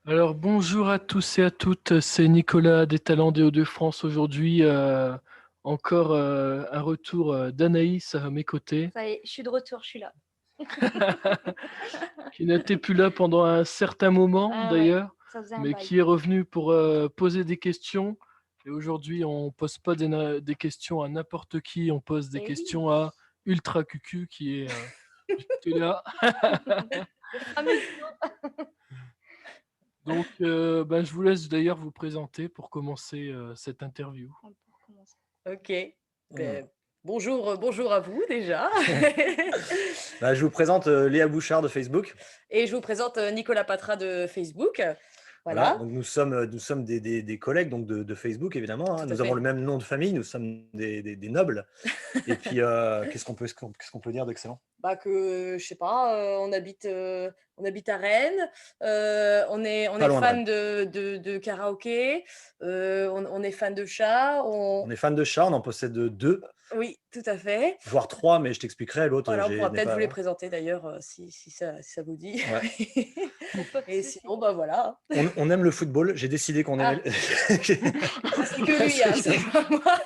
Alors bonjour à tous et à toutes, c'est Nicolas des Talents des Hauts-de-France aujourd'hui. Encore un retour d'Anaïs à mes côtés, Ça y est, je suis de retour, je suis là. qui n'était plus là pendant un certain moment Ah ouais, d'ailleurs, ça faisait un mais bail. qui est revenu pour poser des questions. Et aujourd'hui, on pose pas des questions à n'importe qui, on pose des Eh oui, questions à Ultra Cucu qui est juste là. le fameux duo. Donc, ben, je vous laisse d'ailleurs vous présenter pour commencer cette interview. Pour commencer. OK. Mmh. Bonjour, bonjour à vous déjà. Bah, je vous présente, Léa Bouchard de Facebook. Et je vous présente, Nicolas Patra de Facebook. Voilà, Voilà, donc nous sommes des collègues donc de Facebook évidemment, hein. tout à Nous avons le fait. même nom de famille, nous sommes des nobles et puis, qu'est-ce qu'on peut dire d'excellent? Bah, que je sais pas, on habite à Rennes, on Pas est loin de Rennes. fan de karaoké, on est fan de chats, On est fan de chats, on en possède 2, oui, tout à fait. voire 3, mais je t'expliquerai, l'autre, Voilà, on pourra n'est peut-être vous pas les là. présenter d'ailleurs, si ça vous dit. Ouais. On peut, Et si, si. sinon, bah, voilà. On aime le football, j'ai décidé qu'on Ah, aimait ça c'est que lui, hein, c'est pas moi.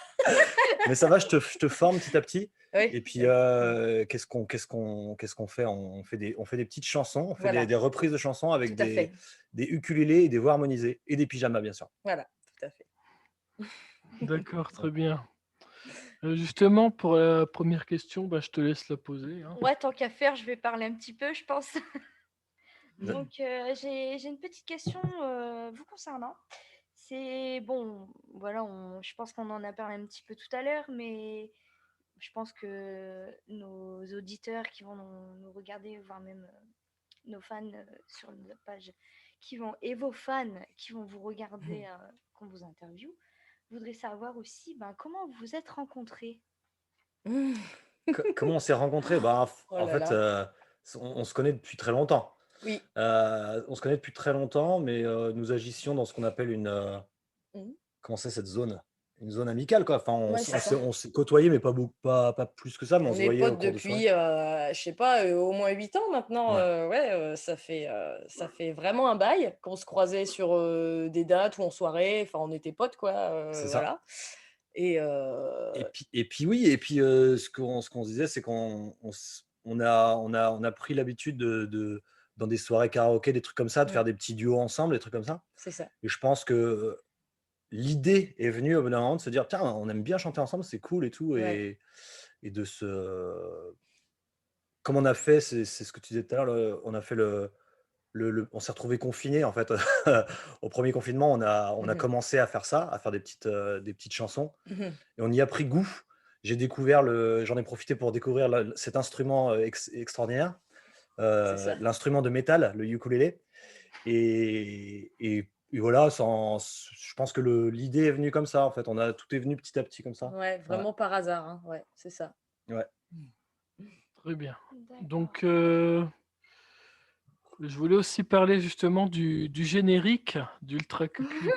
mais ça va, je te forme petit à petit Oui, et puis, oui, qu'est-ce qu'on fait? On fait des petites chansons, on fait des voilà, des reprises de chansons tout avec à des fait. des ukulélés et des voix harmonisées et des pyjamas, bien sûr. Voilà, tout à fait. D'accord, très bien. Justement, pour la première question, bah, je te laisse la poser, hein. Ouais, tant qu'à faire, je vais parler un petit peu, je pense. Ouais. Donc, j'ai une petite question vous concernant. C'est bon, voilà, je pense qu'on en a parlé un petit peu tout à l'heure, mais je pense que nos auditeurs qui vont nous regarder, voire même nos fans sur notre page et vos fans qui vont vous regarder quand vous interview, voudraient savoir aussi ben, comment vous vous êtes rencontrés. Comment on s'est rencontrés? Bah, Oh en là fait, là. on se connaît depuis très longtemps. Oui. On se connaît depuis très longtemps, mais, nous agissions dans ce qu'on appelle Mmh. comment c'est cette zone? Une zone amicale, quoi. Enfin, on Ouais, s c'est on s'est ça. on s'est côtoyés, mais pas plus que ça, mais on On se est voyait au potes cours de soirées. depuis, je sais pas, au moins 8 ans maintenant, Ouais, ouais, ça fait vraiment un bail qu'on se croisait sur, des dates ou en soirée, enfin on était potes quoi, c'est ça. voilà et Et puis oui, et puis, ce qu'on se disait, c'est qu'on a pris l'habitude de dans des soirées karaoké, des trucs comme ça, de mmh, faire des petits duos ensemble, des trucs comme ça. c'est ça. Et je pense que l'idée est venue au bout d'un moment de se dire: «Tiens, on aime bien chanter ensemble, c'est cool et tout», Ouais. et comme on a fait, c'est ce que tu disais tout à l'heure, on a fait on s'est retrouvés confinés en fait. Au premier confinement, on a Mmh. commencé à faire ça, à faire des petites chansons Mmh. et on y a pris goût. J'en ai profité pour découvrir cet instrument, extraordinaire, C'est ça. l'instrument de métal, le ukulélé. Et voilà, je pense que l'idée est venue comme ça, en fait. Tout est venu petit à petit comme ça. Ouais, Ouais, vraiment par hasard, hein, ouais, c'est ça. ouais. Très bien. D'accord. Donc, je voulais aussi parler justement du générique d'Ultra QQ,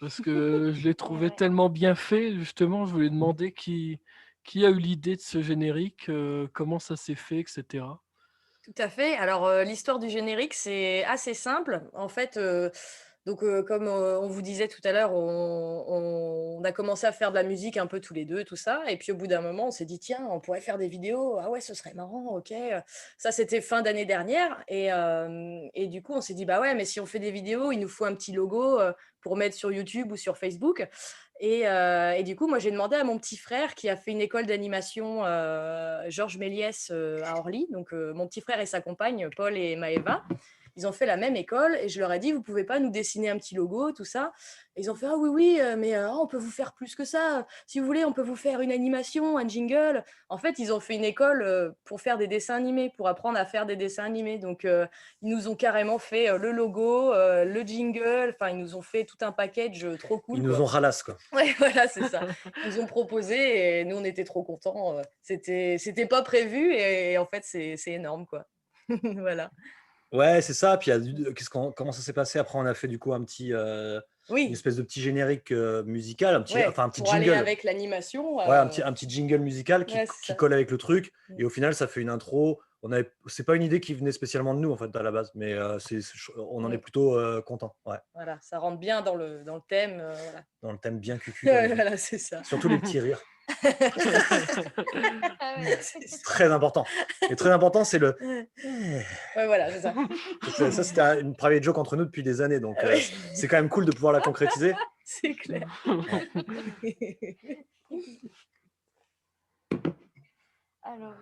parce que je l'ai Ouais, trouvé ouais. tellement bien fait. Justement, je voulais demander qui a eu l'idée de ce générique, comment ça s'est fait, etc. Tout à fait. Alors, l'histoire du générique, c'est assez simple. En fait, comme, on vous disait tout à l'heure, on a commencé à faire de la musique un peu tous les 2, tout ça et puis au bout d'un moment, on s'est dit: «Tiens, on pourrait faire des vidéos. Ah ouais, ce serait marrant, OK». Ça, c'était fin d'année dernière et du coup, on s'est dit: «Bah ouais, mais si on fait des vidéos, il nous faut un petit logo, pour mettre sur YouTube ou sur Facebook». Et du coup, moi, j'ai demandé à mon petit frère qui a fait une école d'animation, Georges Méliès, à Orly. Donc, mon petit frère et sa compagne, Paul et Maëva, ils ont fait la même école et je leur ai dit: «Vous pouvez pas nous dessiner un petit logo, tout ça?» Et ils ont fait: «Ah oui, oui, mais, on peut vous faire plus que ça. Si vous voulez, on peut vous faire une animation, un jingle». En fait, ils ont fait une école, pour faire des dessins animés, pour apprendre à faire des dessins animés. Donc, ils nous ont carrément fait, le logo, le jingle, enfin, ils nous ont fait tout un package, trop Ils cool, nous quoi. ont ralasse, quoi. Ouais, voilà, c'est ça. Ils nous ont proposé et nous, on était trop contents, c'était pas prévu et en fait, c'est énorme, quoi. Voilà. Ouais, c'est ça. Puis il y a du comment ça s'est passé? Après, on a fait du coup une Oui, espèce de petit générique, musical, ouais, enfin un petit pour aller jingle. avec l'animation, Ouais, un petit jingle musical qui ouais, c'est qui ça. colle avec le truc Mmh. et au final, ça fait une intro. c'est pas une idée qui venait spécialement de nous en fait à la base, mais on en est plutôt content. Ouais. Voilà, ça rentre bien dans le thème. Voilà. Dans le thème bien cucu. comme on dit. Voilà, c'est ça. Surtout les petits rires. Ah ouais. C'est ça. Très important. Et très important, c'est le. Ouais, voilà, c'est ça. Ça, c'était une private joke entre nous depuis des années, donc Ah ouais. c'est quand même cool de pouvoir la concrétiser. C'est clair. Alors,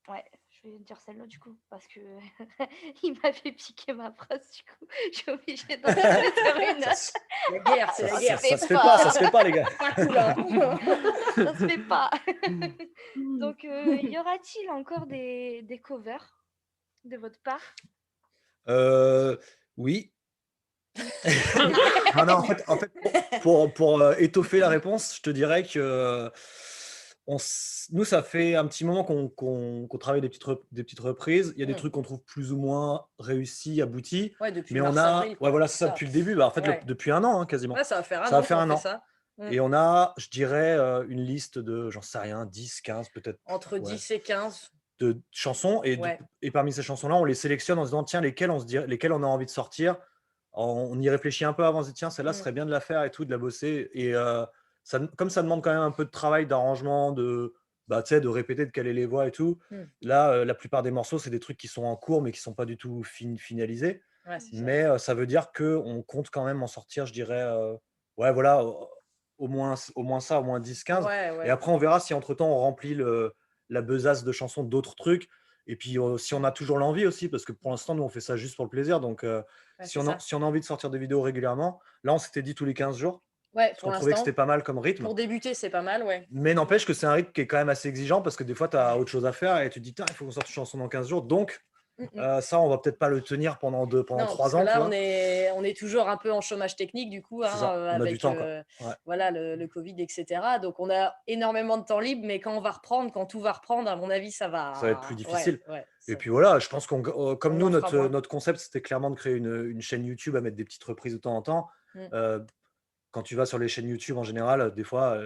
ouais, je vais dire celle-là du coup, parce que il m'avait piqué ma phrase du coup. J'ai obligé d'en faire une. La guerre, c'est la guerre. Ça se fait pas, ça se fait pas, les gars. Pas cool, hein. Ça se fait pas. Donc, y aura-t-il encore des covers de votre part? Oui. Non, en fait, pour étoffer la réponse, je te dirais que nous, ça fait un petit moment qu'on travaille des petites reprises. Il y a des trucs qu'on trouve plus ou moins réussis, aboutis. Ouais, depuis mais on a, mars-avril, quoi, voilà, c'est c'est ça, ça. depuis le début. Bah, en fait, Ouais. depuis un an, hein, quasiment. Ouais, ça va faire un Ça an va faire qu'on un fait an. ça. Et on a, je dirais, une liste de, j'en sais rien, 10, 15 peut-être. Entre ouais, 10 et 15. de chansons. Ouais. Et parmi ces chansons-là, on les sélectionne en se disant, tiens, lesquelles on a envie de sortir. On y réfléchit un peu avant, on se dit, tiens, celle-là, serait bien de la faire et tout, de la bosser. Et comme ça demande quand même un peu de travail, d'arrangement, de répéter, de caler les voix et tout. Là, la plupart des morceaux, c'est des trucs qui sont en cours, mais qui sont pas du tout finalisés. Ouais, c'est ça. Mais ça veut dire qu'on compte quand même en sortir, je dirais, ouais, voilà, au moins ça, au moins 10, 15. Ouais, ouais. Et après, on verra si entre-temps, on remplit la besace de chansons d'autres trucs. Et puis, si on a toujours l'envie aussi, parce que pour l'instant, nous, on fait ça juste pour le plaisir. Donc, Ouais, si c'est on ça. a envie de sortir des vidéos régulièrement, là, on s'était dit tous les 15 jours. Ouais, Parce pour qu'on trouvait que l'instant. c'était pas mal comme rythme. Pour débuter, c'est pas mal, ouais. Mais n'empêche que c'est un rythme qui est quand même assez exigeant parce que des fois, tu as autre chose à faire et tu te dis, tiens, il faut qu'on sorte une chanson dans 15 jours. Donc, ça, on va peut-être pas le tenir pendant 3 ans. Là, tu on vois. est toujours un peu en chômage technique, du coup, C'est ça, hein, on a du avec temps, quoi. Ouais. voilà, le Covid, etc. Donc, on a énormément de temps libre, mais quand tout va reprendre, à mon avis, ça va être plus difficile. Ouais, Et puis voilà, je pense comme on nous, en fera moins. notre concept, c'était clairement de créer une chaîne YouTube à mettre des petites reprises de temps en temps. Quand tu vas sur les chaînes YouTube, en général, des fois,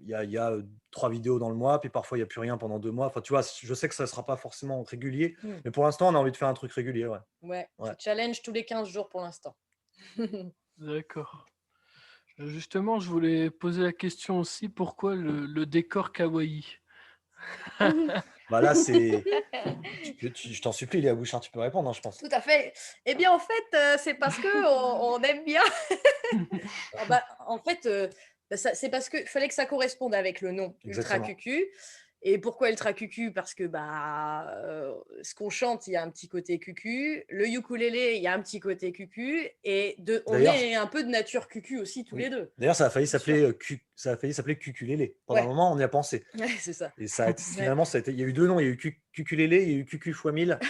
il y a 3 vidéos dans le mois, puis parfois, il n'y a plus rien pendant 2 mois. Enfin, tu vois, je sais que ça ne sera pas forcément régulier, mais pour l'instant, on a envie de faire un truc régulier. Ouais. Ouais. Challenge tous les 15 jours pour l'instant. D'accord. Justement, je voulais poser la question aussi, pourquoi le décor kawaii? Bah là, c'est. Je t'en supplie, Léa Bouchard, tu peux répondre, hein, je pense. Tout à fait. Eh bien, en fait, c'est parce que on aime bien. En fait, c'est parce qu'il fallait que ça corresponde avec le nom Ultra Exactement. Cucu. Et pourquoi Ultra Cucu? Parce que ce qu'on chante, il y a un petit côté cucu. Le ukulélé, il y a un petit côté cucu. Et on D'ailleurs, est un peu de nature cucu aussi, tous oui. les deux. D'ailleurs, ça a failli s'appeler Cuculélé. Pendant un moment, on y a pensé. Ouais, c'est ça. Et finalement, il y a eu 2 noms. Il y a eu Cuculélé, il y a eu Cucu x 1000.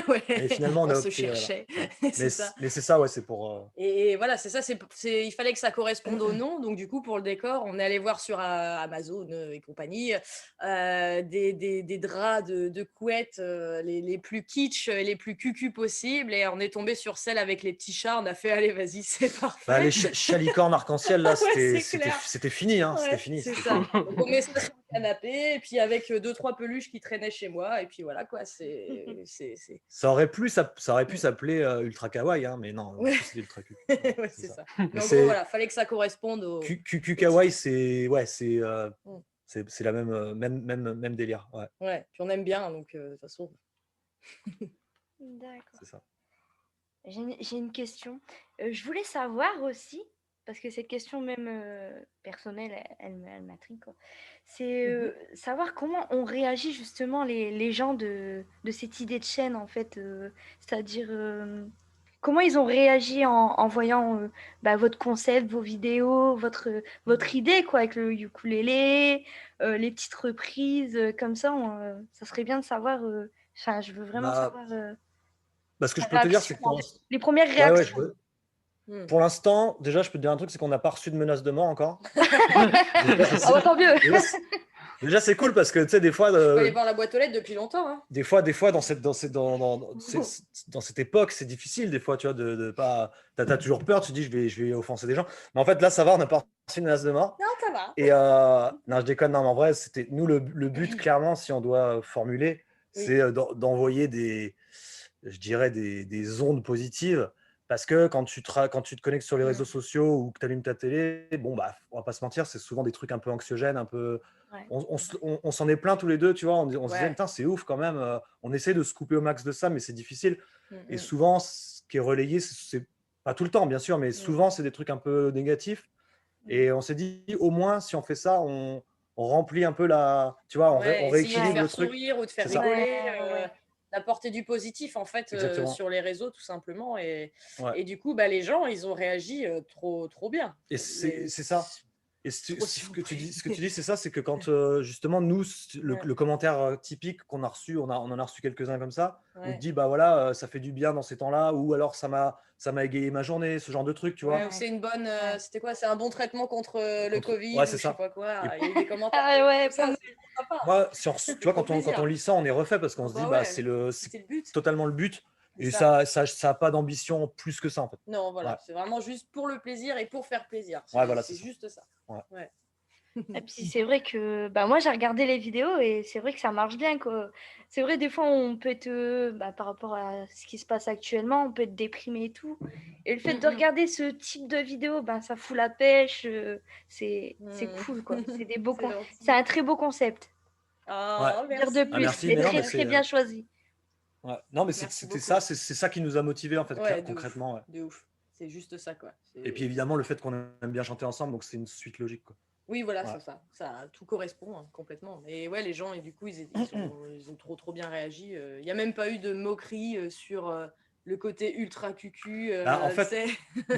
Ouais. Et finalement, on a se opté, cherchait. voilà. C'est ça. Mais c'est ça, ouais, c'est pour. Et voilà, c'est ça. Il fallait que ça corresponde au nom. Donc, du coup, pour le décor, on est allé voir sur Amazon et compagnie des draps de couettes les plus kitsch et les plus cucu possibles. Et on est tombé sur celle avec les petits chats. On a fait, allez, vas-y, c'est parfait. Bah, les chalicornes arc-en-ciel, là, Ouais, c'était fini. Hein, ouais, c'était fini. C'est ça. Donc, on met ça sur le canapé, et puis avec 2-3 peluches qui traînaient chez moi. Et puis voilà, quoi. Ça aurait pu s'appeler Ultra Kawaii, hein, mais non, Ouais. c'est Ultra Cucu. Ouais, c'est ça. Mais en c'est- gros, voilà, fallait que ça corresponde au. Cucu Kawaii, c'est la même délire. Ouais, Ouais, puis on aime bien, donc de toute façon. D'accord. c'est ça. J'ai une question. Je voulais savoir aussi, parce que cette question même personnelle, elle m'intrigue, quoi. C'est savoir comment ont réagi justement les gens de cette idée de chaîne, en fait. C'est-à-dire, comment ils ont réagi en voyant votre concept, vos vidéos, votre idée, quoi, avec le ukulélé, les petites reprises, comme ça. Ça serait bien de savoir. Enfin, je veux vraiment savoir. Ce que je la peux te dire, c'est que réaction, les premières ouais, réactions. pour l'instant, déjà, je peux te dire un truc, c'est qu'on n'a pas reçu de menace de mort encore. Ah ouais, tant mieux. Déjà, c'est cool parce que tu sais, des fois, Je peux aller voir la boîte aux lettres depuis longtemps. Hein. des fois, dans cette époque, c'est difficile, des fois, tu vois, de pas. T'as toujours peur, tu te dis, je vais offenser des gens. Mais en fait, là, ça va, on n'a pas reçu une menace de mort. Non, ça va. Et non, je déconne, non, mais en vrai, c'était nous le but, clairement, si on doit formuler, Oui. c'est d'envoyer je dirais, des ondes positives. Parce que quand tu te connectes sur les réseaux sociaux ou que tu allumes ta télé, bon, bah, on va pas se mentir, c'est souvent des trucs un peu anxiogènes, un peu. Ouais. On s'en est plaint tous les deux, tu vois. On se disait, Ouais. putain, c'est ouf quand même. On essaie de se couper au max de ça, mais c'est difficile. Et Mhm. souvent, ce qui est relayé, c'est pas tout le temps, bien sûr, mais souvent, c'est des trucs un peu négatifs. Et on s'est dit, au moins, si on fait ça, on remplit un peu tu vois, on Ouais, essayer de rééquilibre faire le truc. sourire ou de faire C'est ça. rigoler, Ouais. d'apporter du positif en fait Exactement. sur les réseaux tout simplement. Et Ouais. du coup, bah, les gens, ils ont réagi trop bien. Et Mais c'est ça. Et trop, s'il vous plaît. ce que tu dis, c'est ça, c'est que quand justement nous, Ouais. le commentaire typique qu'on a reçu, on en a reçu quelques-uns comme ça, où Ouais. tu dis bah voilà, ça fait du bien dans ces temps-là, ou alors ça m'a égayé ma journée, ce genre de truc, tu Ouais, vois. ou c'est une bonne, Ouais. c'était quoi? C'est un bon traitement contre le Covid Ouais, ou c'est je sais ça. pas quoi. Et Il y a eu des commentaires Ah ouais, comme ça, pas c'est trop sympa. moi, tu vois, Trop quand on plaisir. lit ça, on est refait parce qu'on se dit Bah bah ouais, c'est c'est le but. totalement le but. C'est Et ça. ça a pas d'ambition plus que ça en fait. Non, voilà, Ouais. c'est vraiment juste pour le plaisir et pour faire plaisir. Ouais, voilà, C'est c'est ça. juste ça. Ouais. Ouais. Et puis c'est vrai que bah, moi j'ai regardé les vidéos et c'est vrai que ça marche bien quoi. C'est vrai des fois on peut être bah, par rapport à ce qui se passe actuellement, on peut être déprimé et tout. Et le fait de regarder ce type de vidéo, ben ça fout la pêche, c'est cool quoi. C'est des beaux C'est gentil. c'est un très beau concept. Ah, Dire merci. de plus, merci, et mais non, très mais très bien choisi. Ouais. Non, mais Merci c'était beaucoup. ça, c'est ça qui nous a motivés en fait, Ouais, de concrètement. ouf. De ouf. C'est juste ça, quoi. Et puis évidemment le fait qu'on aime bien chanter ensemble, donc c'est une suite logique, quoi. Oui, voilà, Ouais. c'est ça. Ça tout correspond hein, complètement. Et ouais, les gens, et du coup, ils ont trop bien réagi. Il n'y a même pas eu de moquerie sur le côté ultra cucu. Bah, en tu fait, sais.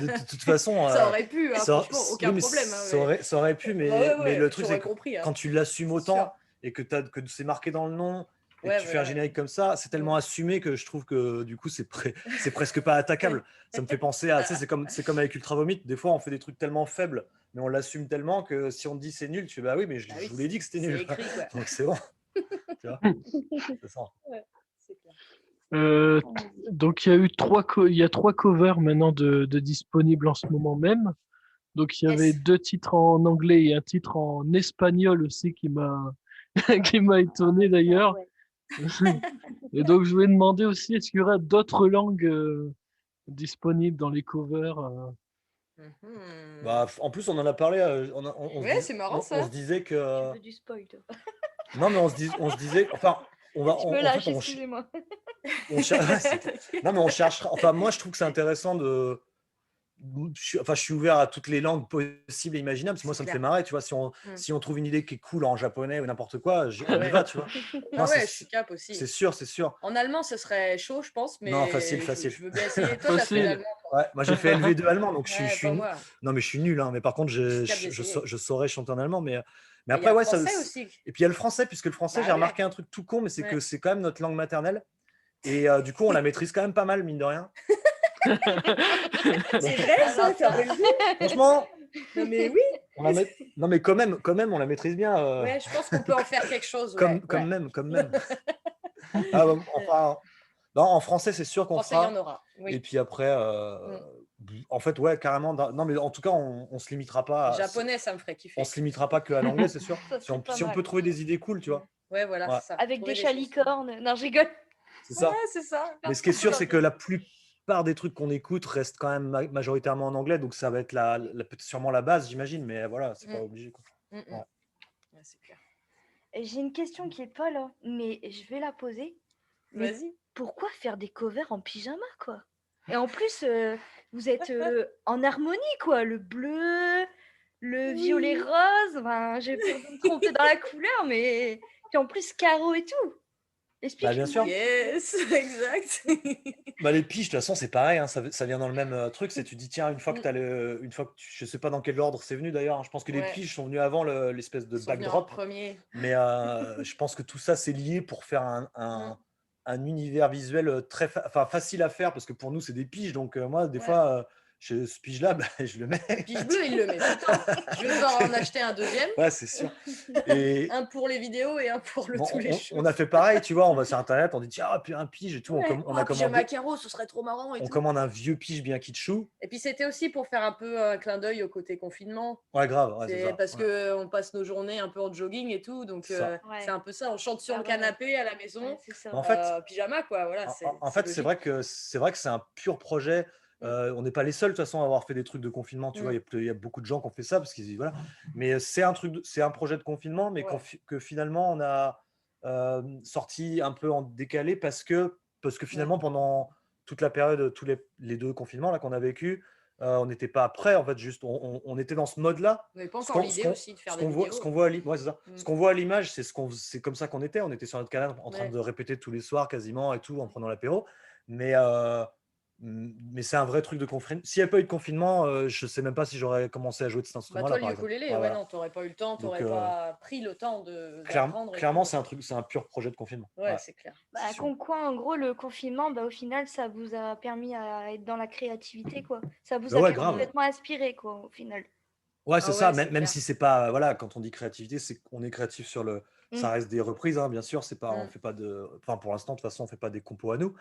de toute façon, Ça aurait pu, hein, ça, franchement, aucun oui, mais problème. Hein, ça aurait pu, Bah ouais, mais le ouais, truc c'est j'aurais que compris. Hein. quand tu l'assumes C'est autant sûr. et que c'est marqué dans le nom et Ouais, que tu fais un voilà. générique comme ça, c'est tellement assumé que je trouve que du coup c'est presque pas attaquable. Ça me fait penser à, tu sais, c'est comme avec Ultra Vomit. Des fois, on fait des trucs tellement faibles, mais on l'assume tellement que si on te dit c'est nul, tu fais bah oui, mais Bah je oui, vous l'ai dit que c'était c'est nul. écrit, quoi. Donc c'est bon. Tu vois, c'est ça. Ouais, c'est clair. Donc il y a eu il y a 3 covers maintenant de disponibles en ce moment même. Donc il y avait Yes. 2 titres en anglais et un titre en espagnol aussi qui m'a qui m'a étonné d'ailleurs. Et donc je voulais demander aussi est-ce qu'il y aura d'autres langues disponibles dans les covers Mhm. Bah, en plus, on en a parlé. Ouais, c'est marrant, ça. On se disait Tu que. veux du spoil toi. Non, mais on se disait. Enfin, Tu me en lâches, fait, excusez-moi. non, mais on cherchera. Enfin, moi, je trouve que c'est intéressant de. Enfin, je suis ouvert à toutes les langues possibles et imaginables. Parce que moi, C'est ça me clair. fait marrer. Tu vois, si on trouve une idée qui est cool en japonais ou n'importe quoi, on y Ouais. va, tu vois. Ah ouais, je suis cap aussi. C'est sûr, c'est sûr. En allemand, ce serait chaud, je pense, mais Non, facile. je veux bien essayer. Toi, t'as fait Facile. l'allemand. Ouais, moi, j'ai fait LV2 allemand, donc Ouais, pas moi. non, mais je suis nul. Hein, mais par contre, Je suis cap d'essayer. je saurais chanter en allemand. Mais Il y après, a le ouais, français aussi. Et puis il y a le français, puisque le français, Bah j'ai ouais. remarqué un truc tout con, mais c'est que Ouais. c'est quand même notre langue maternelle. Et du coup, on la maîtrise quand même pas mal, mine de rien. C'est vrai, ça, t'as relevé. Franchement, Non, mais oui. non, mais quand même, on la maîtrise bien. Ouais, je pense qu'on peut en faire quelque chose. Ouais. Comme même. Ah, bon, enfin, non, en français, c'est sûr En qu'on français, il y fera. en aura. Et Oui. puis après, en fait, ouais, carrément. Non, mais en tout cas, on se limitera pas. Japonais, ça me ferait kiffer. On se limitera pas que à l'anglais, c'est sûr. Ça, c'est pas Si on mal. peut trouver des idées cool, tu vois. Ouais, voilà, Ouais. c'est ça. Avec Trouver des choses. chalicornes. Non, je rigole. C'est ça. Ouais, c'est ça. Mais ce qui est sûr, c'est que la plupart des trucs qu'on écoute restent quand même majoritairement en anglais, donc ça va être sûrement la base, j'imagine, mais voilà, c'est pas obligé, quoi. Ouais. Ouais, c'est clair. J'ai une question qui est pas là, mais je vais la poser. Mais Vas-y. pourquoi faire des covers en pyjama, quoi? Et en plus, vous êtes en harmonie, quoi. Le bleu, le violet rose. Enfin, j'ai peur de me tromper dans la couleur, mais puis en plus carreau et tout. Explique. Bah, bien sûr. Yes, exact. Bah, les piges, de toute façon, c'est pareil, hein, ça vient dans le même truc. C'est tu dis, tiens, une fois que je sais pas dans quel ordre c'est venu d'ailleurs. Hein, je pense que les Ouais. piges sont venus avant l'espèce de Ils sont venus en backdrop. premier. Mais je pense que tout ça, c'est lié pour faire un univers visuel facile à faire, parce que pour nous, c'est des piges. Donc, moi, des fois, ce pige-là, bah, je le mets. Pige bleu, il le met tout le temps. Je vais devoir en acheter un deuxième. Ouais, c'est sûr. Et Un pour les vidéos et un pour bon, tous les choses. on a fait pareil, tu vois, on va sur Internet, on dit tiens, puis un pige et tout. Ouais. On a pyjama commandé, carreau, ce serait trop marrant et on tout. commande un vieux pige bien kitschou. Et puis c'était aussi pour faire un peu un clin d'œil au côté confinement. Ouais, grave. Ouais, c'est C'est ça. parce Ouais. qu'on passe nos journées un peu en jogging et tout, donc C'est ça. Ouais. c'est un peu ça. On chante sur Ah le ouais. canapé à la maison, Ouais, c'est ça. En fait, pyjama quoi. Voilà. en fait, c'est vrai que c'est un pur projet. On n'est pas les seuls de toute façon à avoir fait des trucs de confinement. Tu vois, il y a beaucoup de gens qui ont fait ça parce qu'ils voilà. Mais c'est un projet de confinement, mais que finalement on a sorti un peu en décalé parce que finalement pendant toute la période, tous les 2 confinements là qu'on a vécu, on n'était pas prêts en fait. Juste, on était dans ce mode-là. Vous n'avez pas encore l'idée aussi de faire des vidéos. Ce qu'on voit à l'image, c'est comme ça qu'on était. On était sur notre canal en train de répéter tous les soirs quasiment et tout en prenant l'apéro. Mais c'est un vrai truc de confinement. S'il n'y avait pas eu de confinement, je ne sais même pas si j'aurais commencé à jouer de cet instrument-là. Toi, le ukulélé, non, tu n'aurais pas eu le temps, tu n'aurais pas pris le temps d'apprendre. Clairement, c'est un pur projet de confinement. Ouais, c'est clair. Comme quoi, en gros, le confinement, au final, ça vous a permis à être dans la créativité, quoi. Ça vous a complètement inspiré, quoi, au final. Ouais, c'est ça. Même si c'est pas, voilà, quand on dit créativité, c'est qu'on est créatif sur le. Ça reste des reprises, hein, bien sûr. C'est pas, on fait pas de. Enfin, pour l'instant, de toute façon, on fait pas des compos à nous.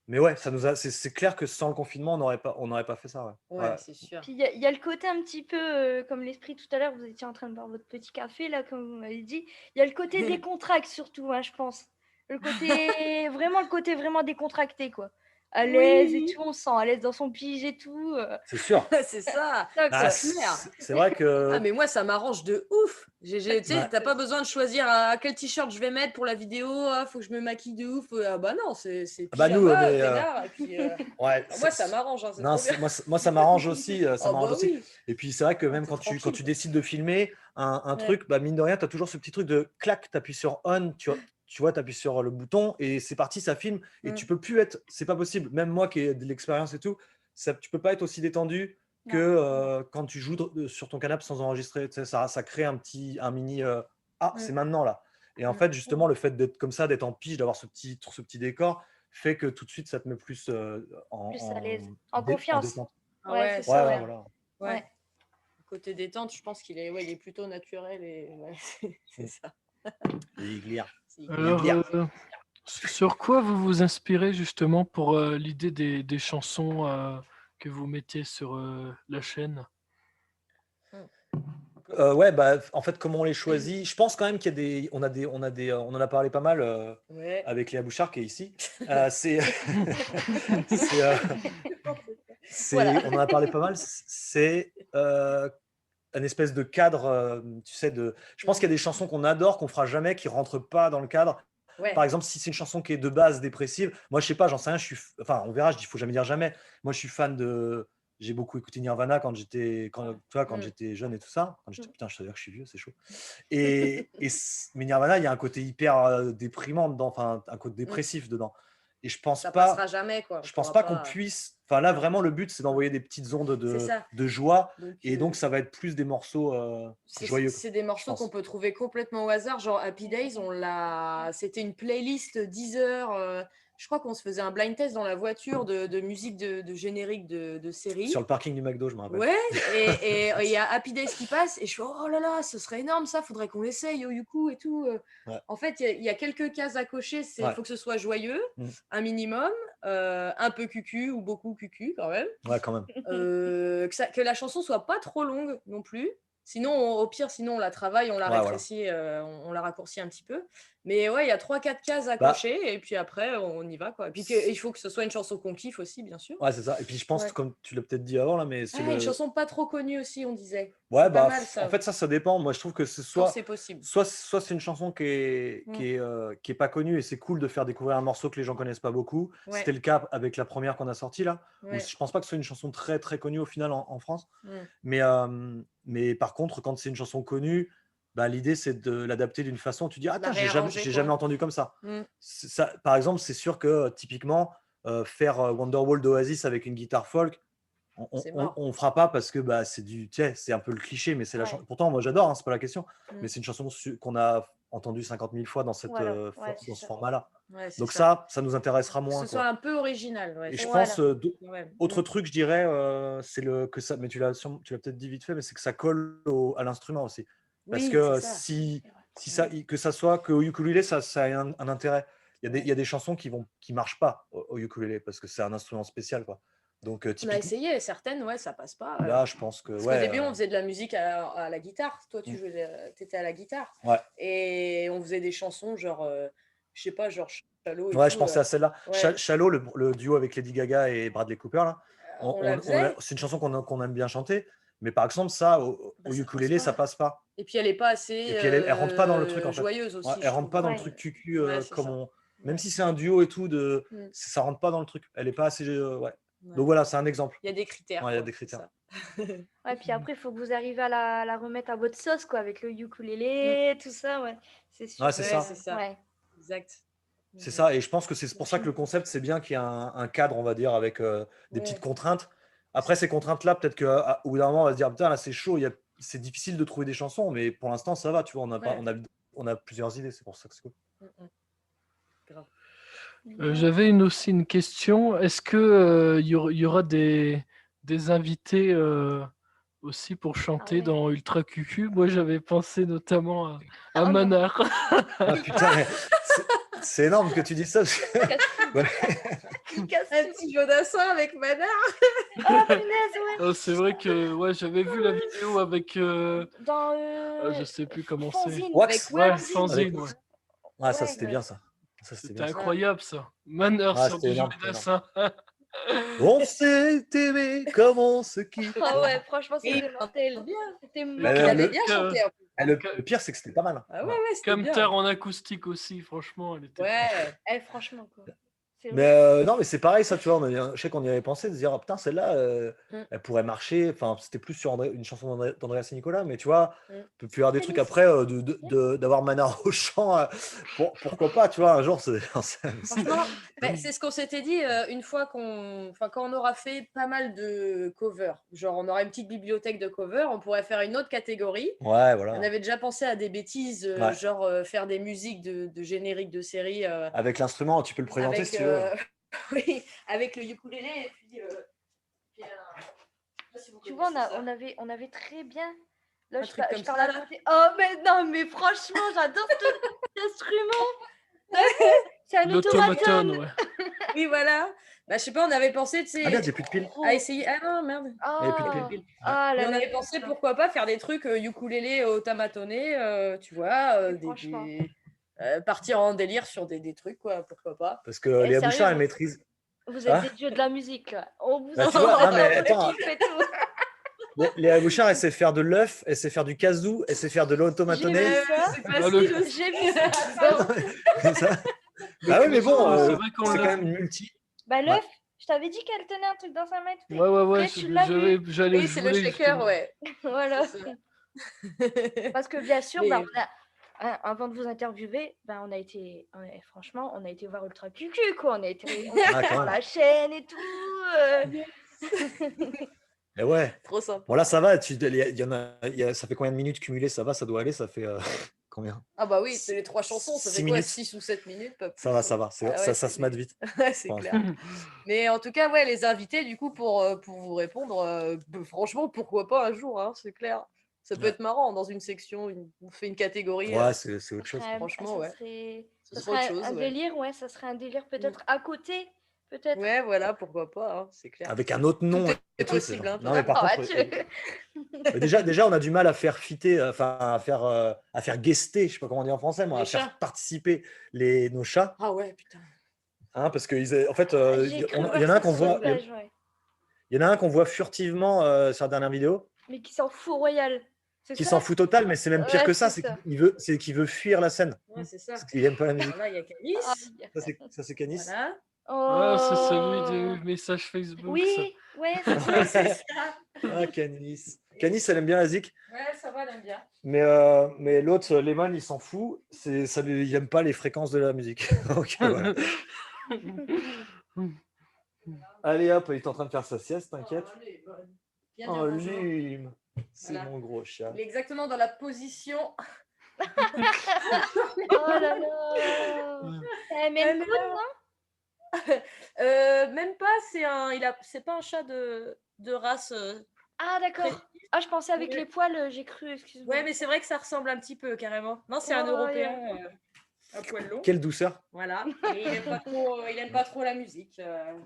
Mais ouais, c'est clair que sans le confinement, on n'aurait pas fait ça. Ouais, c'est sûr. Puis il y a le côté un petit peu comme l'esprit tout à l'heure, vous étiez en train de boire votre petit café, là, comme vous m'avez dit. Il y a le côté décontracté surtout, hein, je pense. Vraiment le côté vraiment décontracté, quoi. À l'aise et tout, on se sent à l'aise dans son pige et tout. C'est sûr. C'est ça. C'est vrai que. Ah, mais moi, ça m'arrange de ouf. Tu sais, t'as pas besoin de choisir quel t-shirt je vais mettre pour la vidéo. Faut que je me maquille de ouf. Ah bah non, c'est pyjama, nous, mais, et puis, ouais, moi, ça m'arrange. Hein, non, moi, ça m'arrange aussi. Oui. Et puis, c'est vrai que même quand tu décides de filmer un truc, bah, mine de rien, tu as toujours ce petit truc de clac, tu appuies sur on, tu vois, tu appuies sur le bouton et c'est parti, ça filme. Et tu peux plus être, c'est pas possible. Même moi qui ai de l'expérience et tout, tu peux pas être aussi détendu que quand tu joues sur ton canapé sans enregistrer. Tu sais, ça crée un mini c'est maintenant là. Et en fait, justement, le fait d'être comme ça, d'être en pige, d'avoir ce petit décor, fait que tout de suite, ça te met plus à l'aise, en confiance. Ouais, c'est ça. Voilà. Ouais. Côté détente, je pense qu'il est, il est plutôt naturel et c'est ça. Alors, sur quoi vous vous inspirez justement pour l'idée des chansons que vous mettez sur la chaîne? Ouais, bah, en fait, comment on les choisit? Je pense quand même qu'il y a on en a parlé pas mal avec Léa Bouchard qui est ici. On en a parlé pas mal. C'est un espèce de cadre, tu sais, je pense qu'il y a des chansons qu'on adore, qu'on fera jamais, qui rentrent pas dans le cadre. Par exemple, si c'est une chanson qui est de base dépressive, moi je sais pas, j'en sais rien, on verra, je dis faut jamais dire jamais. Moi je suis fan j'ai beaucoup écouté Nirvana quand j'étais jeune et tout ça. Putain, je savais que je suis vieux, c'est chaud. Mais Nirvana, il y a un côté hyper déprimant dedans, enfin un côté dépressif dedans. Et je pense ça pas, passera jamais, quoi. Je pense pas qu'on puisse. Enfin là, vraiment, le but, c'est d'envoyer des petites ondes de joie. Donc, ça va être plus des morceaux joyeux. C'est des morceaux qu'on peut trouver complètement au hasard. Genre Happy Days, c'était une playlist 10 heures. Je crois qu'on se faisait un blind test dans la voiture de musique de générique de série. Sur le parking du McDo, je me rappelle. Ouais, et il y a Happy Days qui passe et je fais oh là là, ce serait énorme ça, faudrait qu'on l'essaye au Yuku et tout. En fait, il y a quelques cases à cocher. Il faut que ce soit joyeux, un minimum, un peu cucu ou beaucoup cucu quand même. Ouais, quand même. Que la chanson soit pas trop longue non plus. Sinon, au pire, on la travaille, on la rétrécit, on la raccourcit un petit peu. Mais ouais, il y a 3-4 cases à cocher et puis après, on y va, quoi. Et puis il faut que ce soit une chanson qu'on kiffe aussi, bien sûr. Ouais, c'est ça. Et puis je pense, comme tu l'as peut-être dit avant, là, mais une chanson pas trop connue aussi, on disait. Ouais, bah, mal, ça. En fait, ça dépend. Moi, je trouve que c'est possible. Soit c'est une chanson qui est pas connue et c'est cool de faire découvrir un morceau que les gens connaissent pas beaucoup. C'était le cas avec la première qu'on a sortie là. Je pense pas que ce soit une chanson très très connue au final en France. Mais par contre, quand c'est une chanson connue, bah, l'idée c'est de l'adapter d'une façon où tu dis attends, j'ai jamais entendu comme ça. Par exemple, c'est sûr que typiquement faire Wonderwall d'Oasis avec une guitare folk, on fera pas parce que c'est un peu le cliché, mais c'est la chanson. Pourtant, moi j'adore, hein, c'est pas la question. Mais c'est une chanson qu'on a entendu 50 000 fois dans, Voilà, ouais, c'est dans ce ça. format-là. Ouais, c'est Donc ça. ça nous intéressera Que moins, ce soit quoi. un peu original. Ouais, Et je Voilà. pense, ouais. autre truc, je dirais, c'est que ça, mais tu l'as peut-être dit vite fait, mais c'est que ça colle à l'instrument aussi. Parce Oui, que c'est ça. si ça, que ça soit qu'au ukulélé, ça a un intérêt. Il y a des chansons qui marchent pas au ukulélé parce que c'est un instrument spécial, quoi. Donc On a typiquement, essayé, certaines, ouais, ça passe pas. là, je pense que Parce qu'au ouais, début, on faisait de la musique à la guitare. Toi, tu étais à la guitare. ouais. Et on faisait des chansons genre, je sais pas, genre Shallow et Ouais, tout. je pensais à celle-là. Ouais. Shallow, le duo avec Lady Gaga et Bradley Cooper, là, On la faisait. c'est une chanson qu'on aime bien chanter. Mais par exemple, ça, au Ça ukulélé, passe ça pas. passe pas. Et puis elle est pas Et assez puis elle rentre pas dans le truc, en fait. joyeuse Ouais, aussi, elle je rentre trouve. pas dans le Ouais. truc cucu Ouais, c'est comme ça. on. Même Ouais. si c'est un duo et tout, Mm. ça rentre pas dans le truc. Elle est pas assez. Ouais. Ouais. Donc voilà, c'est un exemple. Il y a des critères. Ouais, il y a quoi, des c'est critères. ça. Ouais, puis après, il faut que vous arriviez à la remettre à votre sauce, quoi, avec le ukulélé, tout ça, ouais. C'est sûr. Ouais, c'est ça. C'est ça. Ouais. Exact. C'est ça. Et je pense que c'est pour ça que le concept, c'est bien qu'il y ait un cadre, on va dire, avec des petites contraintes. Après, ces contraintes-là, peut-être qu'au bout d'un moment, on va se dire, putain, là, c'est chaud, c'est difficile de trouver des chansons, mais pour l'instant, ça va, tu vois, on a plusieurs idées, c'est pour ça que c'est cool. Grave. J'avais aussi une question. Est-ce que y aura des invités aussi pour chanter ouais. dans Ultra QQ? Moi, j'avais pensé notamment à Oh non. Manar. Ah putain, mais c'est énorme que tu dis ça. Ouais. Il casse Un tout. petit Jodassin avec Manar. Oh, punaise, ouais. Oh, c'est vrai que ouais, j'avais vu la vidéo avec Dans je sais plus comment c'est. Fanzine. Wax. Ouais, Wax. Fanzine, ouais. Ah, ça, Ouais. c'était bien, ça. Ça, c'était C'était bien, ça. incroyable ça. Manar Ah, sur c'était du énorme, joli c'était énorme. dessin. On s'est aimé comme on se quitte. Ah ouais, franchement, Et c'était mortel. bien. C'était Il mortel. avait bien chanté. En plus. Le pire, c'est que c'était pas mal. Ah ouais, c'était Comme bien. terre en acoustique aussi, franchement, elle était. Ouais. Eh, franchement, quoi. C'est Mais vrai. non, mais c'est pareil, ça, tu vois. Je sais qu'on y avait pensé, de se dire, ah, putain, celle-là, elle pourrait marcher. Enfin, c'était plus sur une chanson d'Andreas et Nicolas, mais tu vois, on peut faire des trucs après, d'avoir Manar au chant. Pourquoi pas, tu vois, un jour, Franchement, c'est ce qu'on s'était dit une fois quand on aura fait pas mal de covers. Genre, on aura une petite bibliothèque de covers, on pourrait faire une autre catégorie. Ouais, On voilà. avait déjà pensé à des bêtises, Ouais. genre faire des musiques de génériques de séries. Avec l'instrument, tu peux le présenter avec, si tu veux. oui, avec le ukulélé et puis, je sais pas si vous Tu vois, connaissez ça. on avait très bien. Là, Un je truc comme parle ça, à là. côté. Oh, mais non, mais franchement, j'adore tout cet instrument. C'est un L'automaton, automaton. ouais. Oui, voilà. Bah, je sais pas, on avait pensé, tu Ah merde, sais, j'ai plus de piles. à essayer. Ah non, merde. Il y avait plus de Oh, piles. ah Mais là on là. avait pensé pourquoi pas faire des trucs ukulélé automatonné, tu vois, Franchement. partir en délire sur des trucs, quoi, pourquoi pas. Parce que Léa sérieux, Bouchard, elle maîtrise. Vous êtes Ah des dieux de la musique, là. On vous Bah, tu vois, non, mais on attends. kiffe et tout. Léa Bouchard, elle sait faire de l'œuf, elle sait faire du kazoo, elle sait faire de l'automatonné. J'ai vu ça. C'est Bah, facile le- aussi. J'ai vu ça. Ah oui, mais bon, c'est vrai qu'on c'est l'a. quand même une multi. Bah, l'œuf, je t'avais dit qu'elle tenait un truc dans sa main. Ouais, Après, tu l'as vu. j'allais Oui, c'est le shaker, ouais. Voilà. C'est ça. Parce que bien sûr, Mais- bah, avant de vous interviewer, bah, on a été, franchement, on a été voir Ultra QQ, quoi. On a été Ah, quand voir même. la chaîne et tout. Et ouais. Trop sympa. Bon, là, ça va. Ça fait combien de minutes cumulées? Ça va, ça doit aller. Ça fait combien? Ah bah oui, c'est les 3 chansons, ça Six fait quoi, minutes. 6 ou 7 minutes, pas plus. Ça va, ça va. Ah ouais, ça c'est se mate vite. c'est Enfin, clair. Mais en tout cas, ouais, les invités, du coup, pour vous répondre, franchement, pourquoi pas un jour, hein, c'est clair. Ça peut Ouais. être marrant dans une section, on fait une catégorie. Ouais, c'est autre chose. Franchement, ouais. Ça serait serait autre chose, un ouais. délire, ouais, ça serait un délire peut-être à côté, peut-être. Ouais, voilà, pourquoi pas, hein, c'est clair. Avec un autre nom. Tout est et tout, possible, c'est hein, non, mais par Ah, contre, tu- déjà, on a du mal à faire fitter, enfin, à faire guester, je sais pas comment dire en français, moi, Les à faire chats. participer nos chats. Ah ouais, putain. Hein, parce que, en fait, J'ai cru il voir y en a un ça qu'on sur voit. une page, ouais. Il y en a un qu'on voit furtivement sur la dernière vidéo, Mais qui s'en fout royal. C'est qui ça s'en fout total, mais c'est même pire Ouais, que ça, c'est c'est ça. qu'il veut fuir la scène. Ouais, c'est ça. Parce qu'il aime pas la musique. Là, il y a Canis. Ah, Ça, c'est Canis. Voilà. Ah, c'est celui Oh. du message Facebook. Ça. Oui, ouais, c'est ça. Ouais, c'est ça. Ah, Canis. Canis, elle aime bien la zik. Ouais, ça va, elle aime bien. Mais l'autre, Lehman, il s'en fout. Il n'aime pas les fréquences de la musique. Donc, voilà. Allez hop, il est en train de faire sa sieste, t'inquiète. Oh, allez, bonne. Bien Oh, dire bonjour. Lime. C'est Voilà. mon gros chat. Il est exactement dans la position Oh là là. C'est un Maine Coon, non? Même pas, c'est pas un chat de race. Ah d'accord. Ah, je pensais avec Oui. les poils, j'ai cru, excuse-moi. Ouais, mais c'est vrai que ça ressemble un petit peu, carrément. Non, c'est un Oh, Européen à poil long. Quelle douceur. Voilà. Et il aime pas trop la musique.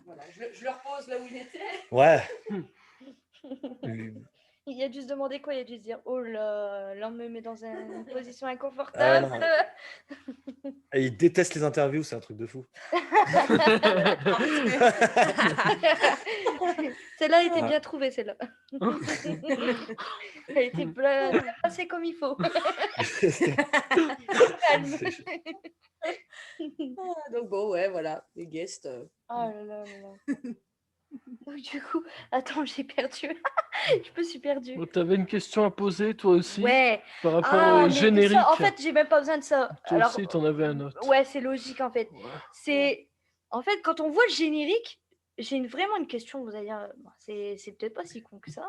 Voilà. Je le repose là où il était. Ouais. Il a dû se demander quoi? Il a dû se dire, oh là, l'homme me met dans une position Ah, inconfortable. non. Et il déteste les interviews, c'est un truc de fou. Celle-là était bien trouvée, celle-là. Elle était placée comme il faut. Calme. Donc bon, ouais, voilà, les guests. Oh là là là là. Donc, du coup, attends, j'ai perdu. Je me suis perdue. Bon, t'avais une question à poser, toi aussi, Ouais. par rapport Ah, au mais générique. ça, en fait, j'ai même pas besoin de ça. Toi Alors, aussi, t'en avais un autre. ouais, c'est logique, en fait. Ouais. C'est... En fait, quand on voit le générique, j'ai vraiment une question. Vous allez dire, bon, c'est peut-être pas si con que ça.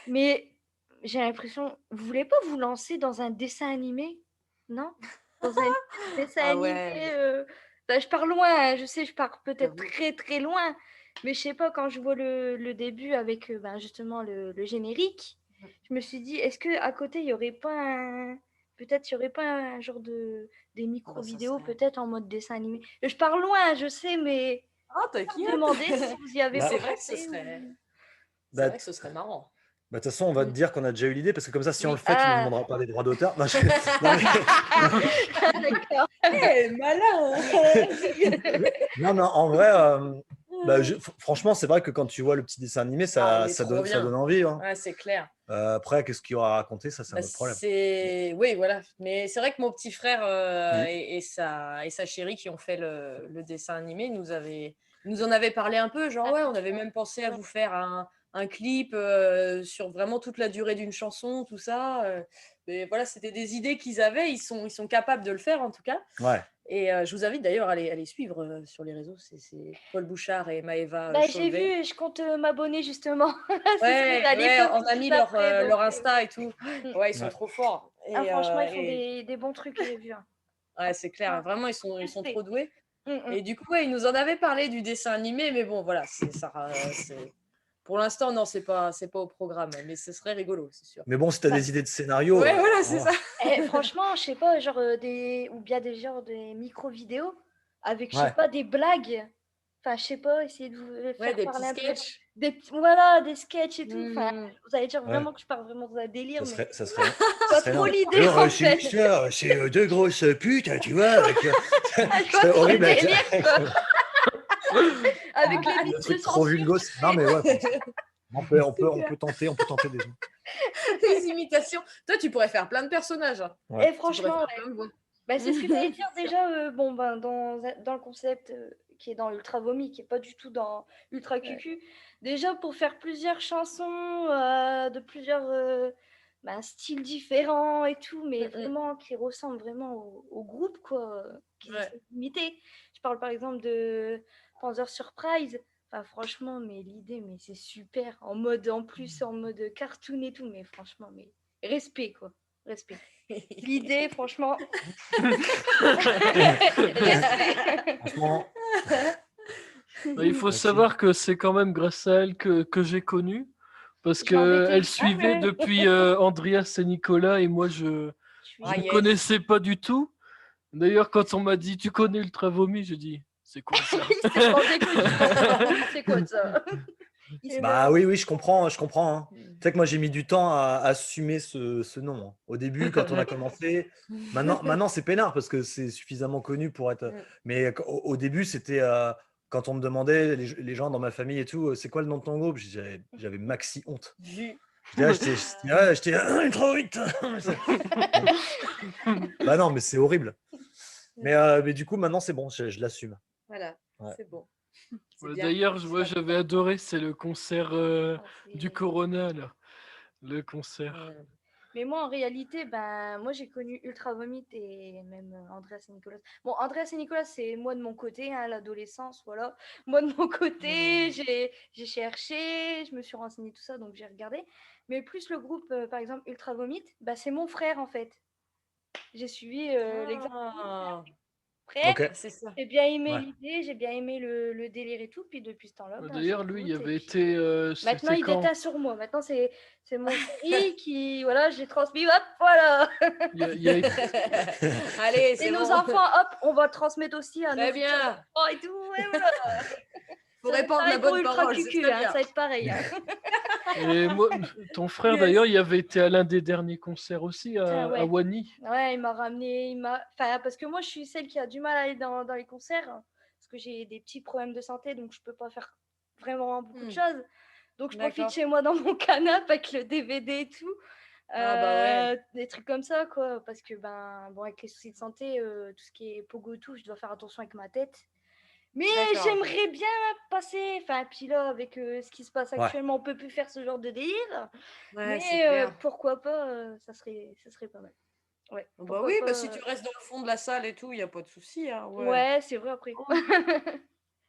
Mais j'ai l'impression... Vous voulez pas vous lancer dans un dessin animé? Non? Dans un dessin Ah animé... ouais. Bah, je pars loin, hein, je sais, je pars peut-être J'avoue. très très loin. Mais je sais pas, quand je vois le début avec ben, justement le générique, je me suis dit, est-ce qu'à côté, il n'y aurait pas un... Peut-être il y aurait pas un genre de... des Oh, bah, micro-vidéos, ça serait... peut-être en mode dessin animé. Je pars loin, je sais, mais Ah, je me t'inquiète. demandais si vous y avez Bah, C'est pas vrai que ce pensé. serait... C'est Bah, vrai que ce serait marrant. de toute façon, on va te dire qu'on a déjà eu l'idée parce que comme ça, si on Oui. le fait, tu ne nous Ah, demanderas pas les droits d'auteur. Non, non, d'accord. Eh, malin. non, en vrai, bah, franchement, c'est vrai que quand tu vois le petit dessin animé, Ah, il est ça trop bien. donne envie. Hein. Ouais, c'est clair. Après, qu'est-ce qu'il y aura à raconter, ça, c'est un Bah, autre problème. oui, voilà. Mais c'est vrai que mon petit frère Mm. et sa chérie qui ont fait le dessin animé nous en avaient parlé un peu. Genre, ouais, on avait même pensé à vous faire un clip sur vraiment toute la durée d'une chanson, tout ça. Mais voilà, c'était des idées qu'ils avaient. Ils sont capables de le faire, en tout cas. Ouais. Et je vous invite d'ailleurs à les suivre sur les réseaux. C'est Paul Bouchard et Maëva Bah, j'ai Chaulvet. vu et je compte m'abonner justement. C'est ce que Ouais, j'allais ouais, poser on a mis juste après, leur donc, Insta et tout. Ouais, ils sont Ouais. trop forts. Ah, Et, franchement, ils font et- des bons trucs, j'ai vu. Hein. ouais, c'est clair. Franchement, Vraiment, ils sont respect. trop doués. Mm. Et du coup, ouais, ils nous en avaient parlé du dessin animé, mais bon, voilà, pour l'instant, non, c'est pas au programme, mais ce serait rigolo, c'est sûr. Mais bon, si tu as Bah, des idées de scénario. Ouais, voilà, c'est ça. franchement, je sais pas, genre ou bien des genres des micro-vidéos avec, je sais Ouais. pas, des blagues. Enfin, je sais pas, essayer de vous Ouais, faire des parler petits un peu. sketchs. Voilà, des sketchs et tout. Enfin, Hmm. vous allez dire Ouais. vraiment que je pars vraiment dans un délire, mais Ça serait je vois trop énorme. l'idée Alors, en c'est fait. l'histoire, c'est deux grosses putes, tu vois. Avec, Je vois serait trop le horrible avec, délire, quoi. Avec les le bits de truc trop censure. vulgos. Non, mais ouais, on peut tenter des gens. Des imitations. Toi, tu pourrais faire plein de personnages. Hein. Ouais. Et Tu pourrais franchement, faire ouais. plein de voix. Bah, c'est ce que j'allais dire déjà, bon, ben, dans le concept qui est dans Ultra Vomi, qui est pas du tout dans Ultra Cucu. Déjà, pour faire plusieurs chansons de plusieurs ben, styles différents et tout, mais vraiment qui ressemblent vraiment au groupe, quoi, qu'ils essaient d'imiter. Je parle par exemple de Panzer Surprise. Enfin, franchement, mais l'idée, mais c'est super. En plus, en mode cartoon et tout, mais franchement, mais respect, quoi. Respect. L'idée, franchement. Franchement, Il faut Maxime. savoir que c'est quand même grâce à elle que j'ai connu, parce Je l'ai embêté. qu'elle suivait ouais. depuis Andreas et Nicolas, et moi je Je suis- Ah, ne yes. connaissais pas du tout. D'ailleurs, quand on m'a dit tu connais Ultra Vomi, j'ai dit c'est quoi ça? Il s'est demandé que c'est quoi ça? Bah oui, je comprends. Hein. Tu sais que moi, j'ai mis du temps à assumer ce nom. Hein. Au début, quand on a commencé, maintenant c'est peinard parce que c'est suffisamment connu pour être. Mais au début, c'était quand on me demandait, les gens dans ma famille et tout, c'est quoi le nom de ton groupe? J'avais maxi honte. J'étais trop vite. Bah non, mais c'est horrible. Mais du coup, maintenant, c'est bon, je l'assume. Voilà, Ouais. c'est bon. C'est bien. D'ailleurs, moi j'avais adoré, c'est le concert c'est- du Corona, là. Le concert. Mais moi, en réalité, ben, moi, j'ai connu Ultra Vomit et même Andreas et Nicolas. Bon, Andreas et Nicolas, c'est moi de mon côté, hein, l'adolescence, voilà. Moi de mon côté, j'ai cherché, je me suis renseignée, tout ça, donc j'ai regardé. Mais plus le groupe, par exemple, Ultra Vomit, ben, c'est mon frère, en fait. J'ai suivi l'exemple. Ah, Après, Ok. c'est ça. j'ai bien aimé Ouais. l'idée, j'ai bien aimé le délire et tout. Puis depuis ce temps-là, ben, D'ailleurs, lui, il j'écoute. Et avait puis été. maintenant, C'était il quand? déteint sur moi. Maintenant, c'est mon chéri qui, voilà, j'ai transmis. Hop, voilà. Il a été. Allez, Et c'est nos bon. enfants, hop, on va transmettre aussi à nos Très futurs bien. enfants et tout. Et voilà. Faut Ça va être répandre la pareil pour bonne Ultra parole, c'est QQ, très hein, bien. ça va être pareil. Hein. Et moi, ton frère, Yes. d'ailleurs, il avait été à l'un des derniers concerts aussi Putain, à ouais. Wani. Ouais, il m'a ramené, enfin, parce que moi, je suis celle qui a du mal à aller dans les concerts, hein, parce que j'ai des petits problèmes de santé, donc je peux pas faire vraiment beaucoup de choses. Donc je profite D'accord. chez moi dans mon canapé avec le DVD et tout, Ah bah ouais. des trucs comme ça, quoi, parce que ben, bon, avec les soucis de santé, tout ce qui est pogo et tout, je dois faire attention avec ma tête. Mais D'accord. j'aimerais bien passer, enfin, puis là, avec ce qui se passe Ouais. actuellement, on peut plus faire ce genre de délire. Ouais, c'est Mais clair. pourquoi pas, ça serait pas mal. Ouais, Bah pourquoi oui, pas, bah si tu restes dans le fond de la salle et tout, il n'y a pas de souci. Hein, ouais. Ouais, c'est vrai après.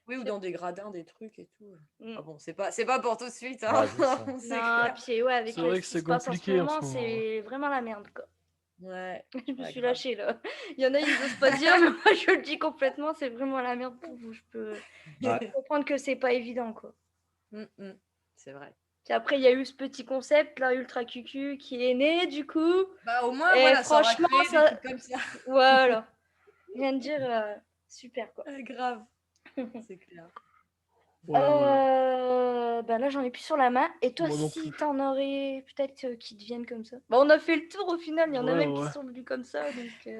Oui, ou dans des gradins, des trucs et tout. Mm. Ah bon, c'est pas pour tout de suite. Hein. Ouais, c'est ça. C'est Non, clair. puis ouais, avec C'est vrai ce que qui c'est se passe en ce compliqué en moment, ce moment. c'est vraiment la merde, quoi. Ouais. Je me Ouais, suis grave. lâchée là. Il y en a, ils osent pas dire, mais moi je le dis complètement, c'est vraiment la merde pour vous. Je peux Ouais. comprendre que c'est pas évident, quoi. C'est vrai. Puis après, il y a eu ce petit concept là, Ultra QQ, qui est né du coup. Bah au moins, Et voilà, ça aura franchement, créé des trucs comme ça. voilà. Je viens de dire, super quoi. Grave. C'est clair. Ouais, ouais. Ben là, j'en ai plus sur la main. Et toi, Moi non si plus. t'en aurais peut-être qui deviennent comme ça. Bon, on a fait le tour au final. Il y en a Ouais, même ouais. qui sont venus comme ça. Donc,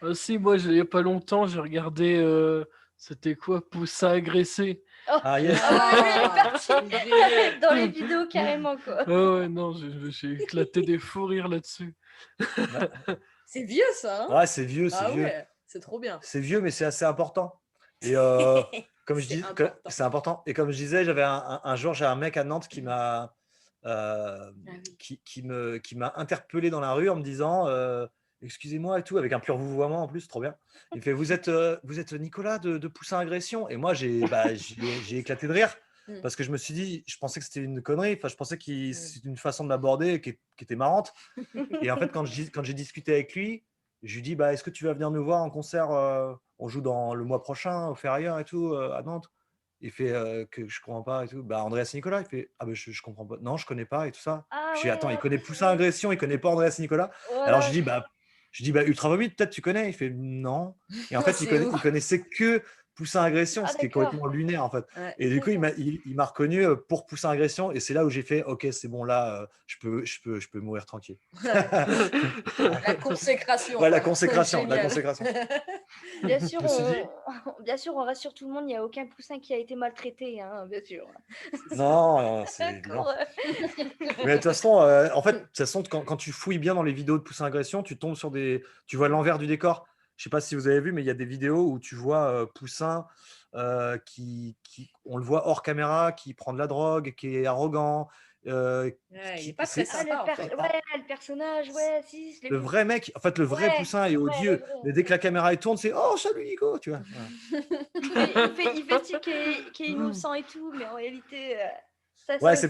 Ah si, moi, il n'y a pas longtemps, j'ai regardé. C'était quoi? Poussin agressé. Oh, Ah, yes. ah ouais, lui, il est parti c'est génial. dans les vidéos carrément quoi. Ah ouais, non, j'ai éclaté des fous rires là-dessus. C'est vieux ça, hein? Ouais, c'est vieux, c'est Ah vieux. ouais, c'est trop bien. C'est vieux, mais c'est assez important. Et comme je C'est dis, important. c'est important. Et comme je disais, j'avais un jour, j'ai un mec à Nantes qui m'a qui m'a interpellé dans la rue en me disant excusez-moi et tout, avec un pur vouvoiement en plus, trop bien. Il me fait vous êtes Nicolas de Poussin Agression. Et moi, j'ai éclaté de rire. Parce que je me suis dit, je pensais que c'était une connerie. Enfin, je pensais que c'était une façon de l'aborder qui était marrante. Et en fait, quand j'ai discuté avec lui, je lui dis bah, est-ce que tu vas venir nous voir en concert on joue dans le mois prochain au Ferrailleur et tout à Nantes. Il fait que je comprends pas et tout. Bah, Andreas Nicolas, il fait ah bah, je comprends pas. Non, je connais pas et tout ça. Ah Je dis attends, il ouais, connaît Poussin Agression, il connaît pas Andreas Nicolas. Alors voilà. je dis bah Ultra Vomit, peut-être tu connais. Il fait non. Et en fait, C'est il ouf. connaissait que Poussin Agression, Ah ce qui est d'accord. complètement lunaire en fait. Ouais. Et du coup, D'accord. il m'a reconnu pour Poussin Agression. Et c'est là où j'ai fait ok, c'est bon, là, je peux mourir tranquille. La consécration. Ouais, la quoi. consécration, la Génial. consécration. Bien sûr, Je me suis dit, bien sûr, on rassure tout le monde. Il n'y a aucun poussin qui a été maltraité, hein, bien sûr. non, c'est évident. D'accord. Mais de toute façon, en fait, de toute façon, quand tu fouilles bien dans les vidéos de Poussin Agression, tu tombes sur tu vois l'envers du décor. Je sais pas si vous avez vu, mais il y a des vidéos où tu vois Poussin on le voit hors caméra, qui prend de la drogue, qui est arrogant. Ouais, il n'est pas très Ah, sympa en fait. ouais, le personnage, ouais, si, je l'ai Le vu. vrai mec, en fait, le vrai Ouais, Poussin est ouais, odieux. le vrai. Mais dès que la caméra tourne, c'est oh, salut Nico, tu vois. Voilà. Il fait style qui est innocent et tout, mais en réalité, Ouais, c'est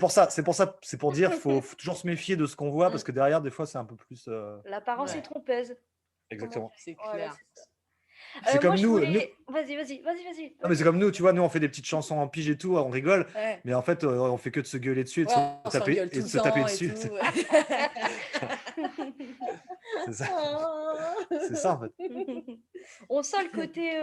pour dire, faut toujours se méfier de ce qu'on voit parce que derrière, des fois, c'est un peu plus. l'apparence Ouais. est trompeuse. Exactement. C'est Voilà, clair. c'est ça. C'est Moi, comme je nous. voulais. Vas-y. Non, mais c'est comme nous, tu vois, nous on fait des petites chansons en pige et tout, on rigole, Ouais. mais en fait on fait que de se gueuler dessus et de Ouais, se on taper, s'engueule et tout de le se taper temps et dessus. tout. C'est ça. C'est ça en fait. On sent le côté.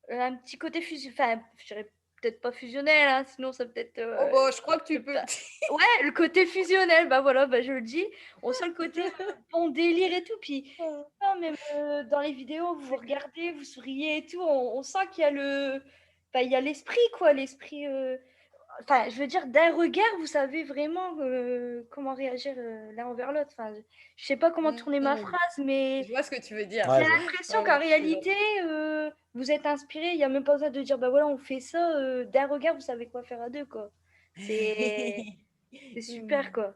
Un petit côté fusionnel. Enfin, je dirais peut-être pas fusionnel, hein, sinon ça peut-être. Oh bah, je crois que tu peux. Ouais, le côté fusionnel, bah voilà, bah je le dis. On sent le côté bon délire et tout. Puis, même dans les vidéos, vous regardez, vous souriez et tout. On sent qu'il y a il y a l'esprit, quoi. L'esprit. Enfin, je veux dire, d'un regard, vous savez vraiment comment réagir l'un envers l'autre. Enfin, je sais pas comment tourner ma phrase, mais Je vois ce que tu veux dire. Ouais, j'ai je vois. l'impression Ouais, qu'en ouais, réalité, vous êtes inspiré. Il n'y a même pas besoin de dire, bah voilà, on fait ça. D'un regard, vous savez quoi faire à deux, quoi. C'est super, quoi.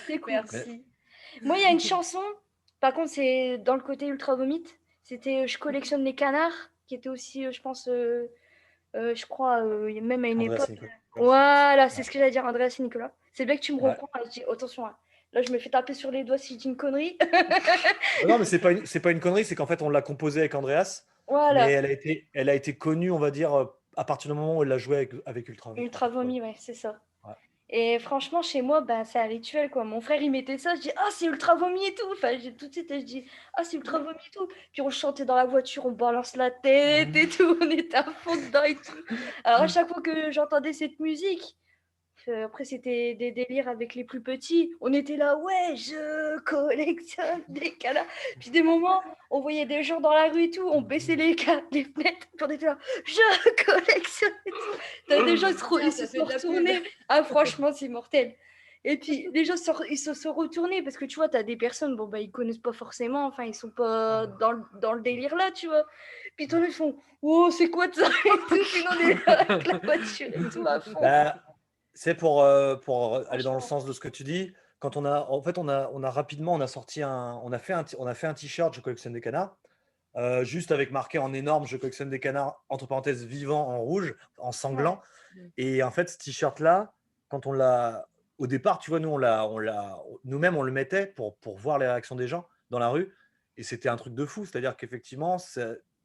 C'est cool. Merci. Moi, il y a une chanson, par contre, c'est dans le côté ultra vomite. C'était Je collectionne les canards, qui était aussi, je pense, je crois, même à une Andreas époque. Nicolas. Voilà, c'est ce que j'allais dire, Andreas et Nicolas. C'est bien que tu me Ouais. reprends. Je dis, attention, hein, Là, je me fais taper sur les doigts si je dis une connerie. Non, mais c'est pas une connerie, c'est qu'en fait, on l'a composée avec Andreas, mais Voilà, elle a été connue, on va dire, à partir du moment où elle l'a jouée avec Ultra Vomi. ultra vomi, ouais, c'est ça. Ouais. Et franchement, chez moi, ben, c'est un rituel, quoi. Mon frère, il mettait ça, je dis, ah, c'est ultra vomi et tout. Enfin, tout de suite, je dis, ah, c'est ultra vomi et tout. Puis on chantait dans la voiture, on balance la tête et tout. On était à fond dedans et tout. Alors, à chaque fois que j'entendais cette musique, après, c'était des délires avec les plus petits. On était là, ouais, je collectionne des canards. Puis des moments, on voyait des gens dans la rue et tout, on baissait les fenêtres, puis on était là, je collectionne et tout. T'as des gens, ils se sont retournés. Ah, franchement, c'est mortel. Et puis, les gens, ils se sont retournés parce que tu vois, t'as des personnes, bon, bah, ils connaissent pas forcément, enfin, ils sont pas dans le délire là, tu vois. Puis t'en as, ils font, oh, c'est quoi ça et tout. Puis on est là avec la voiture et tout à fond. Bah, c'est pour aller dans le sens de ce que tu dis. Quand on a rapidement, on a fait un t-shirt, je collectionne des canards, juste avec marqué en énorme, je collectionne des canards, entre parenthèses, vivants en rouge, en sanglant. Ouais. Et en fait, ce t-shirt-là, quand on l'a, au départ, tu vois, nous-mêmes, on le mettait pour voir les réactions des gens dans la rue. Et c'était un truc de fou. C'est-à-dire qu'effectivement,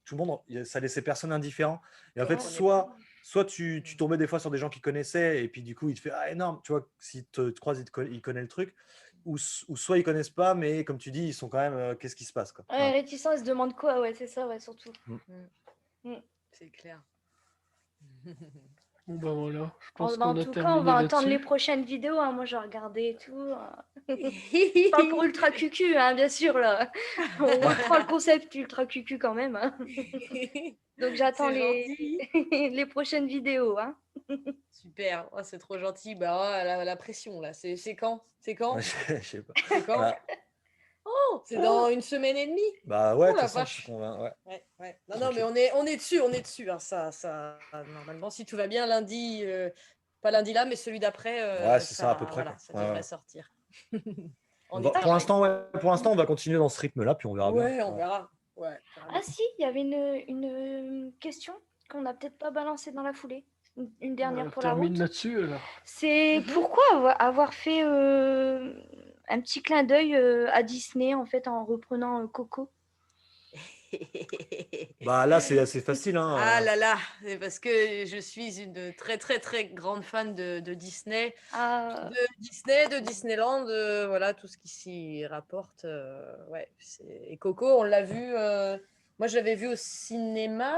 tout le monde, ça laissait personne indifférent. Et en fait, soit tu tombais des fois sur des gens qui connaissaient, et puis du coup, il te fait ah, énorme, tu vois, s'il te croise, il connaît le truc, ou soit ils connaissent pas, mais comme tu dis, ils sont quand même, qu'est-ce qui se passe, quoi. Ouais, réticents, ils se demandent quoi, ouais, c'est ça, ouais, surtout. C'est clair. Bon, bah voilà, je pense En qu'on a tout cas, on va terminé attendre les là-dessus. prochaines vidéos, hein. Moi, j'ai regardé et tout. Je parle pour Ultra QQ, hein, bien sûr, là. On reprend le concept Ultra QQ quand même, hein. Donc, j'attends C'est gentil. les prochaines vidéos, hein. Super, oh, c'est trop gentil. Bah, oh, la pression, là, c'est quand? C'est quand? Ouais, je sais pas. C'est quand? Bah, Oh, c'est dans une semaine et demie? bah ouais, Oh de toute la façon, je suis vache. convaincu. Ouais. Ouais. Non, mais on est dessus, hein, ça, normalement, si tout va bien, lundi, pas lundi là, mais celui d'après, Ouais, c'est ça à peu près, voilà, quoi. ça Ouais, devrait ouais. sortir. Pour l'instant, on va continuer dans ce rythme-là, puis on verra bien. Ouais, on verra. Ouais, Ah si, il y avait une question qu'on n'a peut-être pas balancée dans la foulée. Une dernière pour la Termine route. là-dessus alors. C'est pourquoi avoir fait un petit clin d'œil à Disney, en fait, en reprenant Coco. Bah là, c'est assez facile. Hein. Ah là là, c'est parce que je suis une très très très grande fan de Disney, Ah, de Disneyland, voilà tout ce qui s'y rapporte. Ouais, et Coco, on l'a vu. Moi, je l'avais vu au cinéma,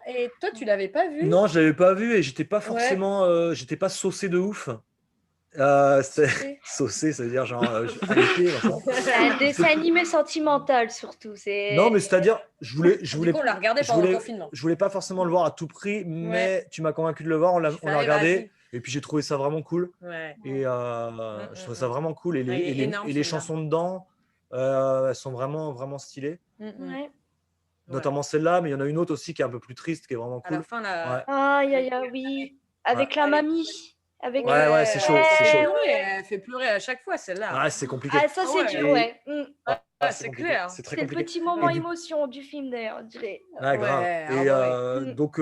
et toi, tu l'avais pas vu? Non, je l'avais pas vu et j'étais pas forcément, j'étais pas saucé de ouf. Saucé, ça veut dire genre hypé, c'est un dessin animé sentimental surtout. Non, mais c'est-à-dire, je voulais, Du coup, on l'a regardé pendant le confinement. je voulais pas forcément le voir à tout prix, mais tu m'as convaincu de le voir. On l'a regardé vas-y. et puis j'ai trouvé ça vraiment cool. Ouais. Et je trouvais ça vraiment cool. Et Ah, il est énorme, les celui-là. chansons dedans, elles sont vraiment vraiment stylées. Ouais. Notamment celle-là, mais il y en a une autre aussi qui est un peu plus triste, qui est vraiment À cool. la fin, là. Ouais. Aïe, oui. Avec la mamie. Avec... Ouais, c'est chaud, c'est chaud. Elle fait pleurer à chaque fois, celle-là. Ouais, c'est compliqué. Ah, ça, c'est dur, ouais. C'est clair. C'est très C'est le compliqué. petit moment émotion du film, d'ailleurs, je dirais. Ouais, grave. Ouais, Et donc,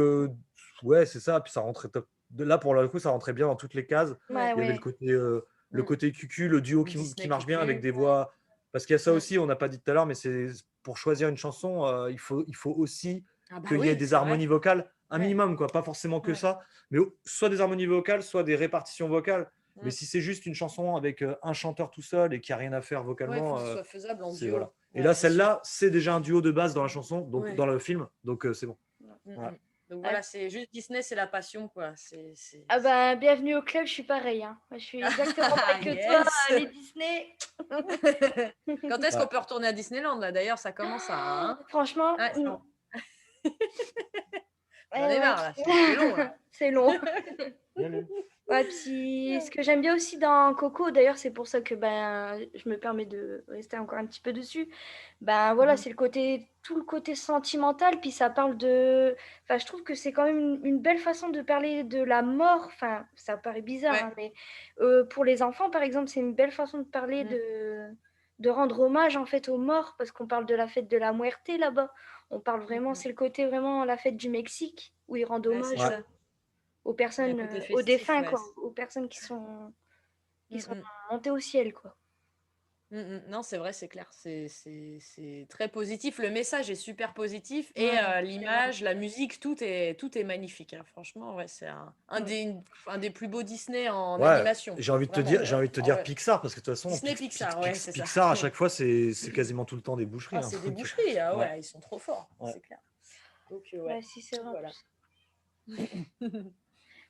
ouais, c'est ça. Puis ça rentrait top. Là, pour le coup, ça rentrait bien dans toutes les cases. Ouais, Il y avait le côté cucu, le duo qui marche bien avec des voix. Parce qu'il y a ça aussi, on n'a pas dit tout à l'heure, mais c'est pour choisir une chanson, il faut aussi qu'il y ait des harmonies vocales, un minimum, quoi. Pas forcément que ça, mais soit des harmonies vocales, soit des répartitions vocales. Mais si c'est juste une chanson avec un chanteur tout seul et qui a rien à faire vocalement, faut que ce soit faisable en duo. Voilà. Et là, celle-là, c'est déjà un duo de base dans la chanson, donc dans le film, donc c'est bon. Voilà. Donc voilà, c'est juste Disney, c'est la passion, quoi. Ah ben, bienvenue au club, je suis pareil. Hein. Je suis exactement pareil que toi, les Disney. Quand est-ce qu'on peut retourner à Disneyland, là? D'ailleurs, ça commence à... Hein. Franchement... J'en ai marre, là. C'est long, là. C'est long. Ouais, puis ce que j'aime bien aussi dans Coco, d'ailleurs, c'est pour ça que je me permets de rester encore un petit peu dessus. Voilà, c'est tout le côté sentimental, puis ça parle de. Enfin, je trouve que c'est quand même une belle façon de parler de la mort. Enfin, ça paraît bizarre, hein, mais pour les enfants, par exemple, c'est une belle façon de parler de rendre hommage en fait aux morts, parce qu'on parle de la fête de la Muerte là-bas. On parle vraiment, c'est le côté vraiment la fête du Mexique où ils rendent hommage aux personnes, aux défunts, quoi, aux personnes qui sont montées au ciel, quoi. Non, c'est vrai, c'est clair. C'est très positif. Le message est super positif et Ouais, l'image, la musique, tout est magnifique, hein. Franchement, ouais, c'est un des plus beaux Disney en Ouais, animation. j'ai envie de te Vraiment. dire, j'ai envie de te Ah dire ouais. Pixar, parce que de toute façon, Disney Pixar, ouais, c'est ça. Pixar, à chaque fois, c'est quasiment tout le temps des boucheries. Ah, Hein, c'est des donc, boucheries. Ah ouais, ouais, ils sont trop forts, ouais. c'est clair. Donc, ouais, ouais, si, c'est vrai. En voilà. plus. Voilà,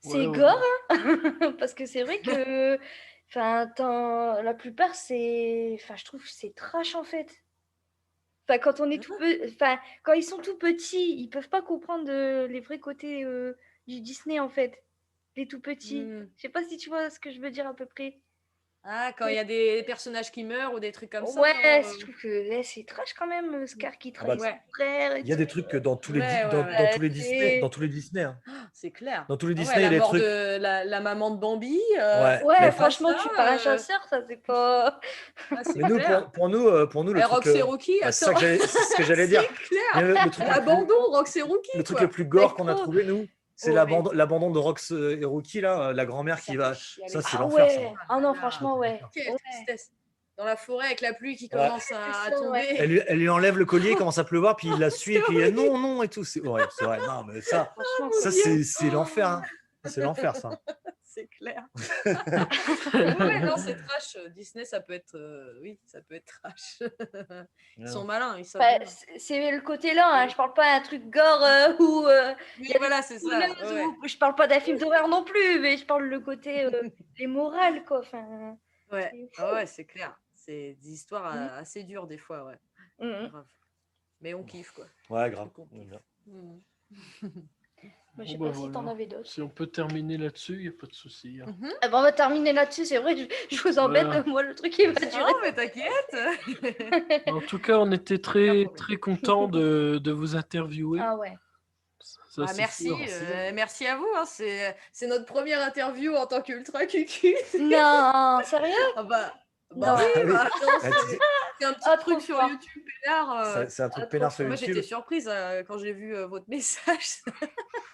C'est voilà. gore, hein, parce que c'est vrai que la plupart, je trouve que c'est trash en fait. Quand on est quand ils sont tout petits, ils peuvent pas comprendre les vrais côtés du Disney en fait. Les tout petits. Hmm. Je sais pas si tu vois ce que je veux dire à peu près. Ah, quand il y a des personnages qui meurent ou des trucs comme ça, Ouais, non je trouve que c'est trash quand même, Scar qui Ah bah, trahit Ouais. son frère et il y a tout. des trucs que dans tous les, Ouais, dans, ouais, dans ouais. tous les Disney, c'est- dans tous les Disney, hein. C'est clair. Dans tous les Ah ouais, Disney, il y a la des mort trucs. de la maman de Bambi. Ouais, Ouais, mais, franchement, ça, tu pars un chasseur, ça c'est pas. ah, c'est mais nous, clair. pour nous, le Et truc. Roxy Rookie, Bah, c'est attends. c'est ce que j'allais C'est dire. Mais clair. le truc le plus, L'abandon, Roxy Rookie, le truc quoi. le plus gore C'est qu'on a trop trouvé, nous, c'est horrible. l'abandon de Rox et Rookie, là, la grand-mère Ça qui fait va. chialer. Ça, c'est Ah l'enfer, ça. ouais, ah non, Là, franchement, ouais. quelle Ouais, tristesse. Dans la forêt avec la pluie qui Ouais. commence à c'est ça, ouais. tomber. Elle lui enlève le collier, il commence à pleuvoir, puis il la suit, et C'est puis horrible. non, non, et tout. C'est horrible, c'est vrai. Non, mais ça, Franchement, Mon quoi. Dieu. c'est l'enfer. Hein. Ça, c'est l'enfer, ça. C'est clair. Ouais, non, c'est trash. Disney, ça peut être, oui, ça peut être trash. Ils sont malins, ils savent bien. C'est le côté là, hein. Je parle pas d'un truc gore où il Oui, y a voilà, des c'est ça. spoilers, Ouais. ou je parle pas d'un film d'horreur non plus, mais je parle le côté les morales quoi. Enfin, Ouais. c'est fou. Ah ouais, c'est clair. C'est des histoires Mhm. assez dures des fois, ouais. Mhm. Grave. Mais on kiffe, quoi. Ouais, grave. On kiffe. Mhm. Moi, je sais Bon, bah, pas si t'en voilà. avais d'autres. Si on peut terminer là-dessus, il n'y a pas de souci. Hein. Ah bah, on va terminer là-dessus, c'est vrai, je vous embête, Voilà. moi le truc il va durer. Non, mais t'inquiète. En tout cas, on était très, très contents de vous interviewer. Ah ouais. Ça, Ah, c'est merci, sûr. merci à vous. Hein. C'est notre première interview en tant qu'Ultra Cucu. Non, sérieux? Ah bah Non. oui, Ah oui. bah, attends, Ah, tu sais, c'est un petit Ah, truc trop sur fort. YouTube, peinard. c'est un truc trop peinard sur Moi, YouTube. j'étais surprise quand j'ai vu votre message.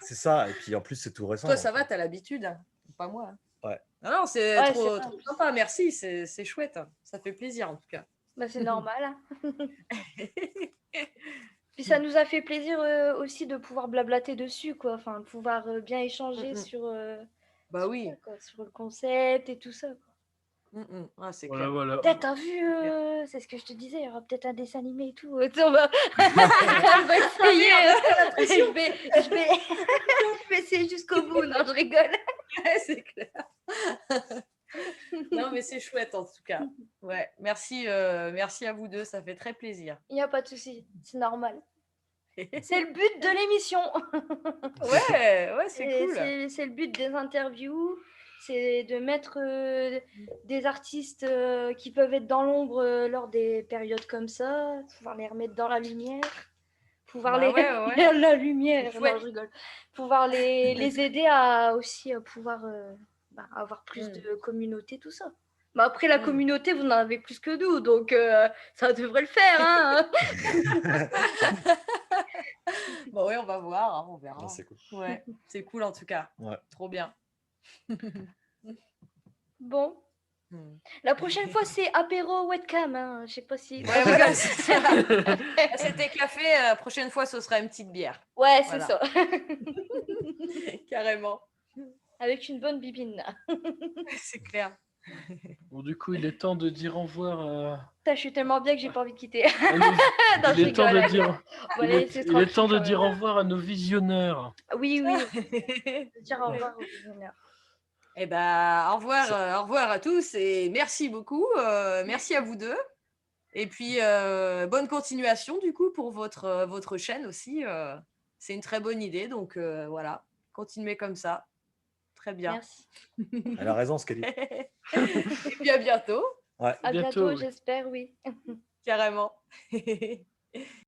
C'est ça. Et puis en plus, c'est tout récent. Toi, ça donc, va, t'as l'habitude. Hein. Pas moi. Hein. Ouais. Non, c'est Ouais, c'est trop, vrai. trop sympa. Merci, c'est chouette. Hein. Ça fait plaisir, en tout cas. Bah, c'est normal. Hein. Puis ça nous a fait plaisir aussi de pouvoir blablater dessus, quoi. Enfin, de pouvoir bien échanger sur, Bah sur oui. ça, quoi, sur le concept et tout ça, quoi. Ah, c'est Voilà, clair. voilà. Peut-être, t'as vu, c'est ce que je te disais, il y aura peut-être un dessin animé et tout. Tu sais, on va essayer. Je vais essayer jusqu'au bout. Non, je rigole. Ouais, c'est clair. Non, mais c'est chouette en tout cas. Ouais, merci, merci à vous deux, ça fait très plaisir. Il n'y a pas de souci, c'est normal. C'est le but de l'émission. Ouais, c'est cool. C'est le but des interviews, c'est de mettre des artistes qui peuvent être dans l'ombre lors des périodes comme ça, pouvoir les remettre dans la lumière, pouvoir Bah les ouais. la lumière, C'est non, chouette. je rigole, pouvoir les aider à aussi pouvoir avoir plus de communauté, tout ça. Bah après la communauté, vous en avez plus que nous, donc ça devrait le faire. Hein. Bon, ouais, on va voir, hein, on verra. non, c'est cool. Ouais, c'est cool en tout cas. Ouais. Trop bien. Bon. La prochaine fois, c'est apéro webcam. Hein. Je sais pas si. Ouais, voilà, c'est ça. C'était café, prochaine fois, ce sera une petite bière. Ouais, Voilà. c'est ça. Carrément. Avec une bonne bibine. C'est clair. Bon, du coup, il est temps de dire au revoir. Putain, je suis tellement bien que j'ai pas envie de quitter. Non, Il est temps de dire. Bon, Il allez, est, c'est il est tranquille, temps de quand dire même. au revoir à nos visionneurs. Oui. Dire au revoir aux visionneurs. Eh ben, au revoir à tous et merci beaucoup. Merci à vous deux. Et puis, bonne continuation du coup pour votre chaîne aussi. C'est une très bonne idée. Donc, voilà, continuez comme ça. Très bien. Merci. Elle a raison, ce qu'elle dit. Et puis, à bientôt. Ouais. À bientôt, oui. j'espère, oui. Carrément.